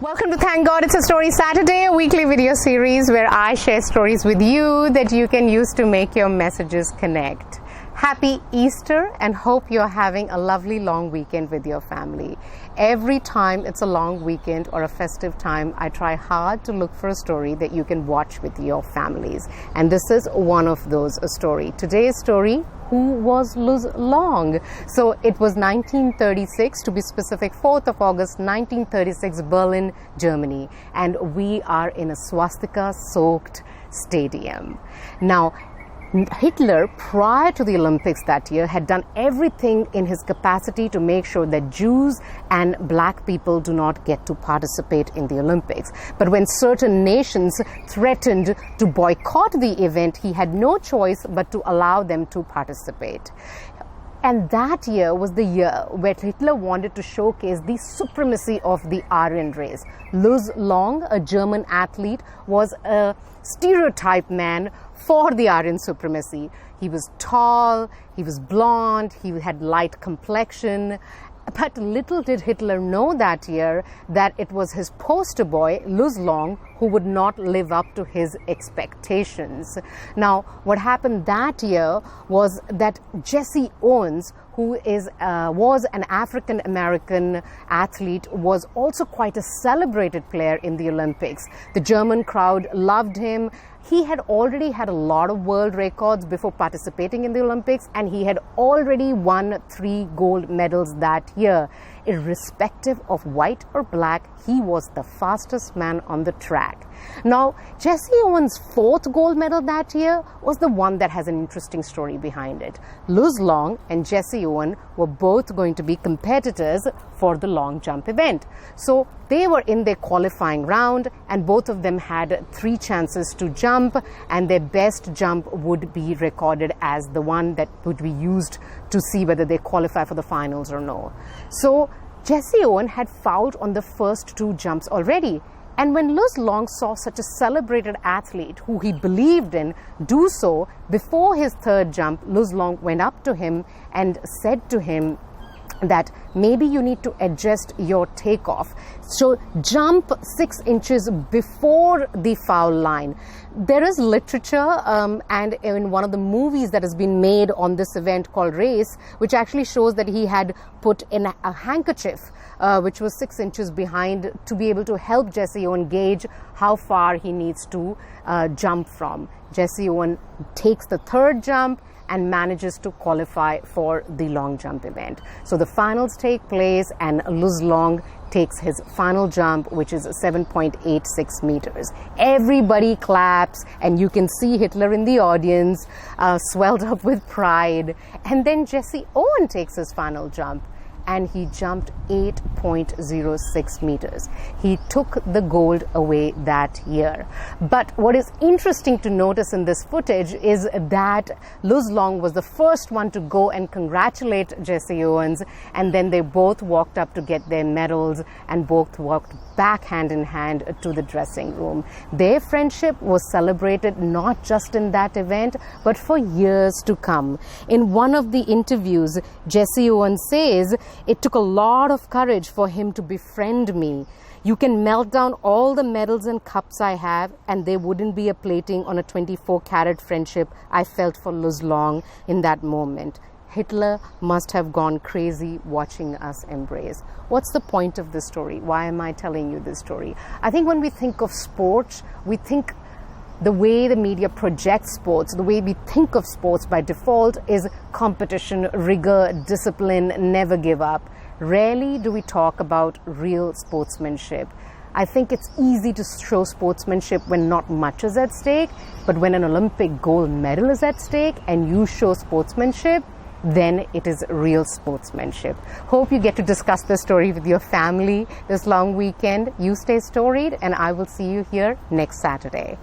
Welcome to Thank God It's a Story Saturday, a weekly video series where I share stories with you that you can use to make your messages connect. Happy Easter, and hope you're having a lovely long weekend with your family. Every time it's a long weekend or a festive time, I try hard to look for a story that you can watch with your families. And this is one of those, a story. Today's story, who was Luz Long? So it was 1936, to be specific, 4th of August 1936, Berlin, Germany. And we are in a swastika-soaked stadium. Now, Hitler, prior to the Olympics that year, had done everything in his capacity to make sure that Jews and black people do not get to participate in the Olympics. But when certain nations threatened to boycott the event, he had no choice but to allow them to participate. And that year was the year where Hitler wanted to showcase the supremacy of the Aryan race. Luz Long, a German athlete, was a stereotype man for the Aryan supremacy. He was tall, he was blonde, he had light complexion. But little did Hitler know that year that it was his poster boy, Luz Long, who would not live up to his expectations. Now, what happened that year was that Jesse Owens, who was an African-American athlete, was also quite a celebrated player in the Olympics. The German crowd loved him. He had already had a lot of world records before participating in the Olympics, and he had already won 3 gold medals that year. Irrespective of white or black, he was the fastest man on the track. Now, Jesse Owens' 4th gold medal that year was the one that has an interesting story behind it. Luz Long and Jesse Owens were both going to be competitors for the long jump event. So they were in their qualifying round, and both of them had 3 chances to jump, and their best jump would be recorded as the one that would be used to see whether they qualify for the finals or no. So Jesse Owens had fouled on the first 2 jumps already. And when Luz Long saw such a celebrated athlete who he believed in do so, before his 3rd jump, Luz Long went up to him and said to him that maybe you need to adjust your takeoff. So jump 6 inches before the foul line. There is literature and in one of the movies that has been made on this event called Race, which actually shows that he had put in a handkerchief which was 6 inches behind to be able to help Jesse Owens gauge how far he needs to jump from. Jesse Owens takes the 3rd jump and manages to qualify for the long jump event. So the finals take place, and Luz Long takes his final jump, which is 7.86 meters. Everybody claps, and you can see Hitler in the audience, swelled up with pride. And then Jesse Owens takes his final jump, and he jumped 8.06 meters. He took the gold away that year. But what is interesting to notice in this footage is that Luz Long was the first one to go and congratulate Jesse Owens, and then they both walked up to get their medals and both walked back hand in hand to the dressing room. Their friendship was celebrated not just in that event, but for years to come. In one of the interviews, Jesse Owens says, "It took a lot of courage for him to befriend me. You can melt down all the medals and cups I have, and there wouldn't be a plating on a 24-carat friendship I felt for Luz Long in that moment." Hitler must have gone crazy watching us embrace. What's the point of this story? Why am I telling you this story? I think when we think of sports, we think the way the media projects sports, the way we think of sports by default is competition, rigor, discipline, never give up. Rarely do we talk about real sportsmanship. I think it's easy to show sportsmanship when not much is at stake, but when an Olympic gold medal is at stake and you show sportsmanship, then it is real sportsmanship. Hope you get to discuss this story with your family this long weekend. You stay storied, and I will see you here next Saturday.